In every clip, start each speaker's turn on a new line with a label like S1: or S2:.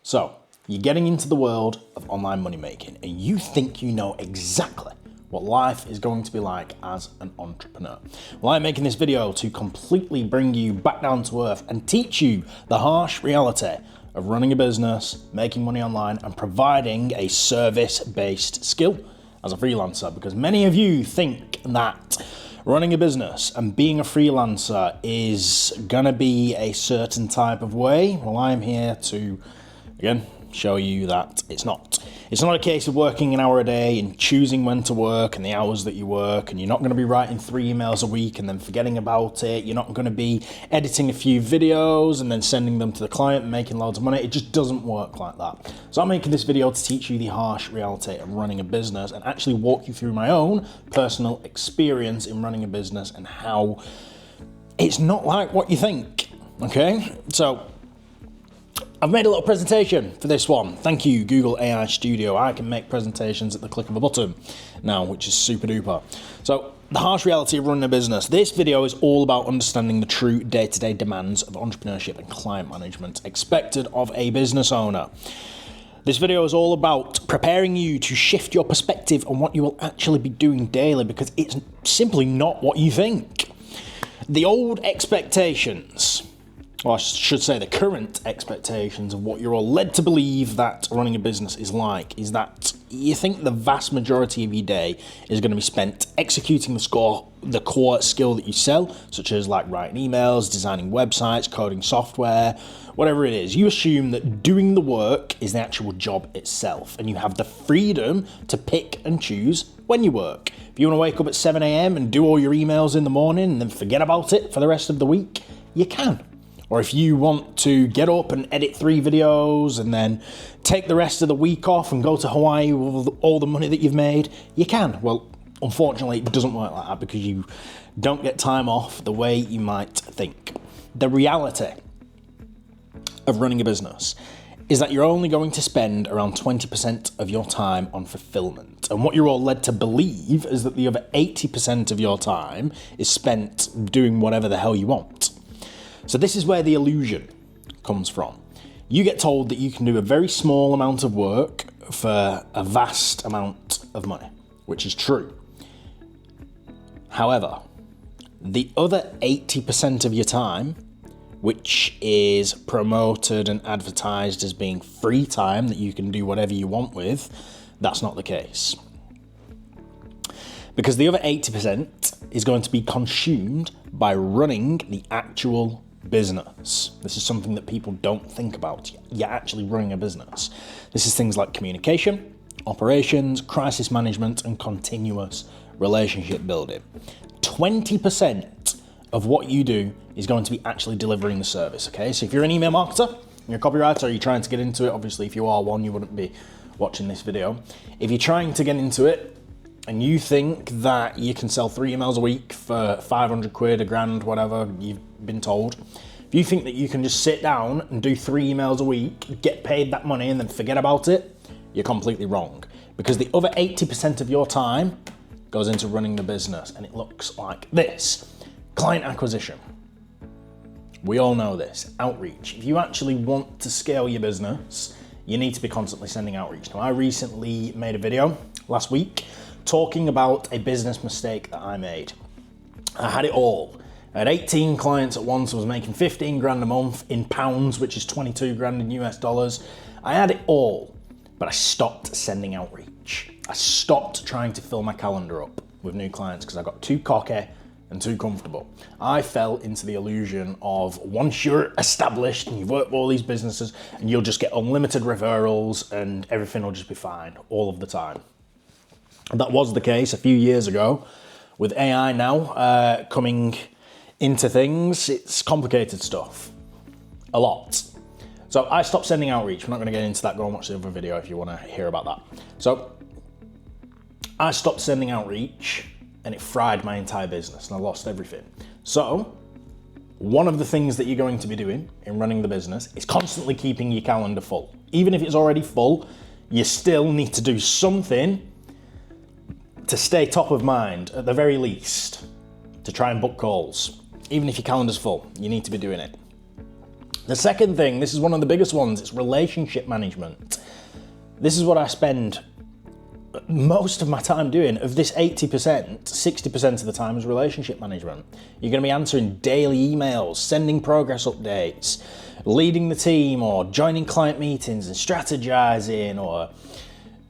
S1: So, you're getting into the world of online money making and you think you know exactly what life is going to be like as an entrepreneur. Well, I'm making this video to completely bring you back down to earth and teach you the harsh reality of running a business, making money online, and providing a service-based skill as a freelancer. Because many of you think that running a business and being a freelancer is gonna be a certain type of way. Well, I'm here to, again, show you that it's not. It's not a case of working an hour a day and choosing when to work and the hours that you work, and you're not going to be writing 3 emails a week and then forgetting about it. You're not going to be editing a few videos and then sending them to the client and making loads of money. It just doesn't work like that. So I'm making this video to teach you the harsh reality of running a business and actually walk you through my own personal experience in running a business and how it's not like what you think, okay? So I've made a little presentation for this one. Thank you, Google AI Studio. I can make presentations at the click of a button now, which is super duper. So, the harsh reality of running a business. This video is all about understanding the true day-to-day demands of entrepreneurship and client management expected of a business owner. This video is all about preparing you to shift your perspective on what you will actually be doing daily, because it's simply not what you think. The old expectations, or I should say the current expectations of what you're all led to believe that running a business is like, is that you think the vast majority of your day is going to be spent executing the core skill that you sell, such as like writing emails, designing websites, coding software, whatever it is. You assume that doing the work is the actual job itself, and you have the freedom to pick and choose when you work. If you want to wake up at 7 a.m. and do all your emails in the morning and then forget about it for the rest of the week, you can. Or if you want to get up and edit 3 videos and then take the rest of the week off and go to Hawaii with all the money that you've made, you can. Well, unfortunately, it doesn't work like that because you don't get time off the way you might think. The reality of running a business is that you're only going to spend around 20% of your time on fulfillment. And what you're all led to believe is that the other 80% of your time is spent doing whatever the hell you want. So this is where the illusion comes from. You get told that you can do a very small amount of work for a vast amount of money, which is true. However, the other 80% of your time, which is promoted and advertised as being free time that you can do whatever you want with, that's not the case. Because the other 80% is going to be consumed by running the actual business. This is something that people don't think about. You're actually running a business. This is things like communication, operations, crisis management, and continuous relationship building. 20% of what you do is going to be actually delivering the service, okay? So if you're an email marketer, you're a copywriter, you're trying to get into it, obviously if you are one, you wouldn't be watching this video. If you're trying to get into it and you think that you can sell 3 emails a week for 500 quid, $1,000, whatever you've been told, if you think that you can just sit down and do 3 emails a week, get paid that money and then forget about it, you're completely wrong. Because the other 80% of your time goes into running the business, and it looks like this. Client acquisition. We all know this. Outreach. If you actually want to scale your business, you need to be constantly sending outreach. Now, I recently made a video last week talking about a business mistake that I made. I had it all. I had 18 clients at once. I was making 15 grand a month in pounds, which is 22 grand in US dollars. I had it all, but I stopped sending outreach. I stopped trying to fill my calendar up with new clients because I got too cocky and too comfortable. I fell into the illusion of once you're established and you've worked with all these businesses and you'll just get unlimited referrals and everything will just be fine all of the time. That was the case a few years ago. With AI now coming into things, it's complicated stuff. A lot. So I stopped sending outreach. I'm not going to get into that. Go and watch the other video if you want to hear about that. So I stopped sending outreach and it fried my entire business and I lost everything. So one of the things that you're going to be doing in running the business is constantly keeping your calendar full. Even if it's already full, you still need to do something to stay top of mind, at the very least, to try and book calls. Even if your calendar's full, you need to be doing it. The second thing, this is one of the biggest ones, it's relationship management. This is what I spend most of my time doing. Of this 80%, 60% of the time is relationship management. You're going to be answering daily emails, sending progress updates, leading the team, or joining client meetings and strategizing, or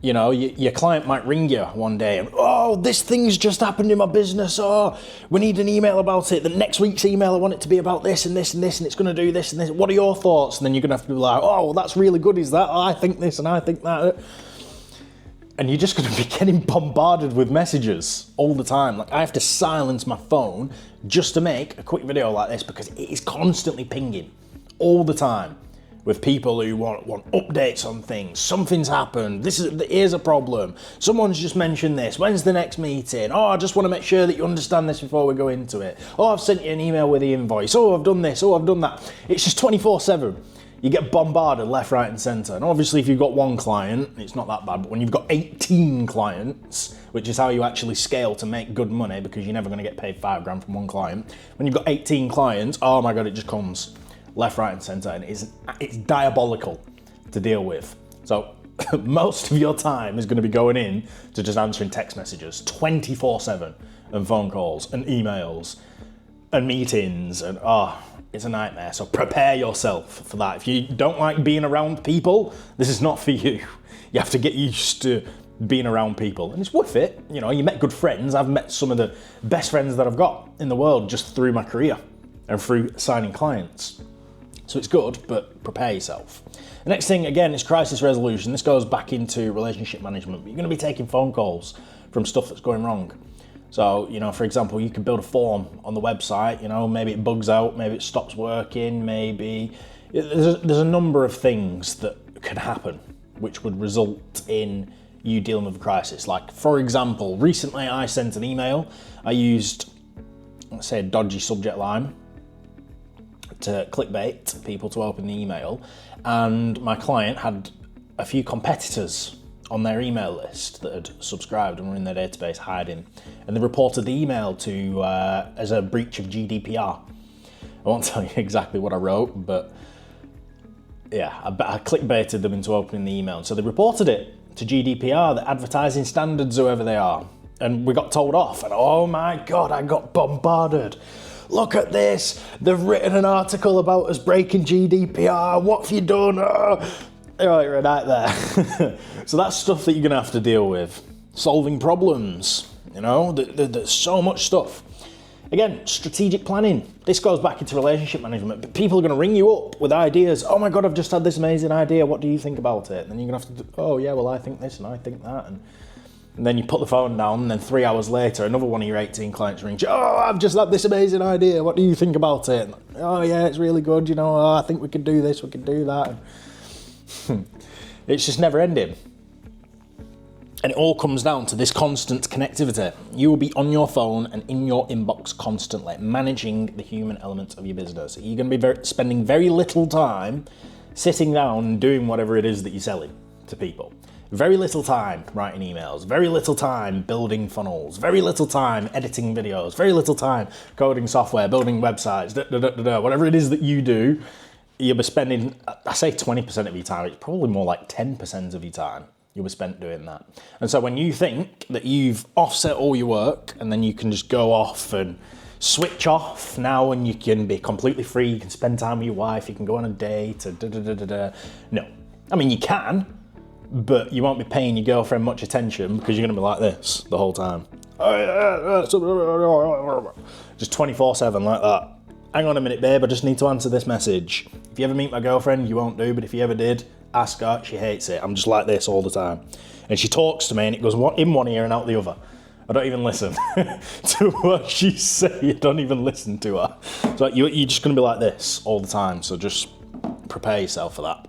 S1: you know, your client might ring you one day and, oh, this thing's just happened in my business. Oh, we need an email about it. The next week's email, I want it to be about this and this and this, and it's going to do this and this. What are your thoughts? And then you're going to have to be like, oh, well, that's really good. Is that? Oh, I think this and I think that. And you're just going to be getting bombarded with messages all the time. Like, I have to silence my phone just to make a quick video like this because it is constantly pinging all the time with people who want updates on things. Something's happened. Here's a problem. Someone's just mentioned this. When's the next meeting? Oh, I just want to make sure that you understand this before we go into it. Oh, I've sent you an email with the invoice. Oh, I've done this. Oh, I've done that. It's just 24/7. You get bombarded left, right, and center. And obviously, if you've got one client, it's not that bad. But when you've got 18 clients, which is how you actually scale to make good money, because you're never going to get paid $5,000 from one client. When you've got 18 clients, oh my God, it just comes left, right, and center, and it's diabolical to deal with. So most of your time is going to be going in to just answering text messages 24/7, and phone calls and emails and meetings, and it's a nightmare. So prepare yourself for that. If you don't like being around people, this is not for you. You have to get used to being around people, and it's worth it. You know, you met good friends. I've met some of the best friends that I've got in the world just through my career and through signing clients. So it's good, but prepare yourself. The next thing, again, is crisis resolution. This goes back into relationship management, but you're going to be taking phone calls from stuff that's going wrong. So, you know, for example, you can build a form on the website, you know, maybe it bugs out, maybe it stops working, maybe there's a number of things that can happen which would result in you dealing with a crisis. Like, for example, recently I sent an email. I used, let's say, a dodgy subject line to clickbait people to open the email, and my client had a few competitors on their email list that had subscribed and were in their database hiding, and they reported the email to as a breach of GDPR. I won't tell you exactly what I wrote, but yeah, I clickbaited them into opening the email, and so they reported it to GDPR, the advertising standards, whoever they are, and we got told off, and oh my God, I got bombarded. Look at this, they've written an article about us breaking GDPR, what have you done? You're a nightmare. So that's stuff that you're gonna have to deal with. Solving problems, you know, there's so much stuff. Again, strategic planning. This goes back into relationship management, but people are gonna ring you up with ideas. Oh my God, I've just had this amazing idea, what do you think about it? And then you're gonna have to, oh yeah, well I think this and I think that. And then you put the phone down, and then 3 hours later, another one of your 18 clients rings you. Oh, I've just had this amazing idea. What do you think about it? And, oh, yeah, it's really good. You know, I think we could do this, we could do that. It's just never ending. And it all comes down to this constant connectivity. You will be on your phone and in your inbox constantly, managing the human element of your business. You're going to be spending very little time sitting down and doing whatever it is that you're selling to people. Very little time writing emails, very little time building funnels, very little time editing videos, very little time coding software, building websites, whatever it is that you do, you'll be spending, I say 20% of your time, it's probably more like 10% of your time you'll be spent doing that. And so when you think that you've offset all your work and then you can just go off and switch off now and you can be completely free, you can spend time with your wife, you can go on a date, no. I mean, you can, but you won't be paying your girlfriend much attention because you're going to be like this the whole time. Just 24/7 like that. Hang on a minute, babe, I just need to answer this message. If you ever meet my girlfriend, you won't do, but if you ever did, ask her, she hates it. I'm just like this all the time. And she talks to me and it goes in one ear and out the other. I don't even listen to what she's saying. I don't even listen to her. So you're just going to be like this all the time, so just prepare yourself for that.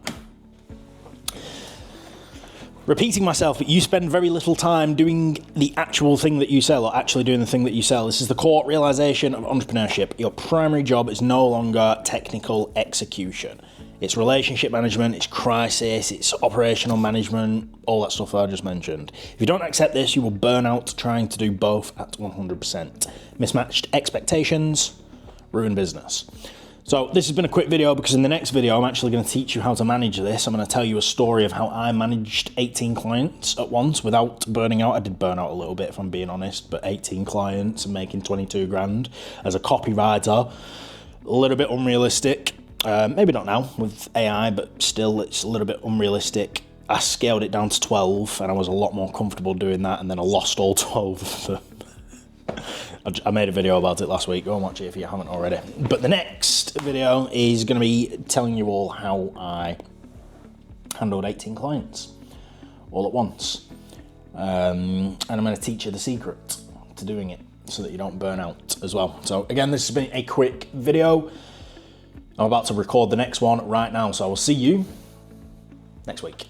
S1: Repeating myself, but you spend very little time doing the actual thing that you sell, or actually doing the thing that you sell. This is the core realization of entrepreneurship. Your primary job is no longer technical execution. It's relationship management, it's crisis, it's operational management, all that stuff I just mentioned. If you don't accept this, you will burn out trying to do both at 100%. Mismatched expectations, ruin business. So this has been a quick video because in the next video, I'm actually going to teach you how to manage this. I'm going to tell you a story of how I managed 18 clients at once without burning out. I did burn out a little bit if I'm being honest, but 18 clients and making 22 grand as a copywriter, a little bit unrealistic. Maybe not now with AI, but still it's a little bit unrealistic. I scaled it down to 12 and I was a lot more comfortable doing that, and then I lost all 12 of them. I made a video about it last week. Go and watch it if you haven't already. But the next video is going to be telling you all how I handled 18 clients all at once. And I'm going to teach you the secret to doing it so that you don't burn out as well. So again, this has been a quick video. I'm about to record the next one right now, so I will see you next week.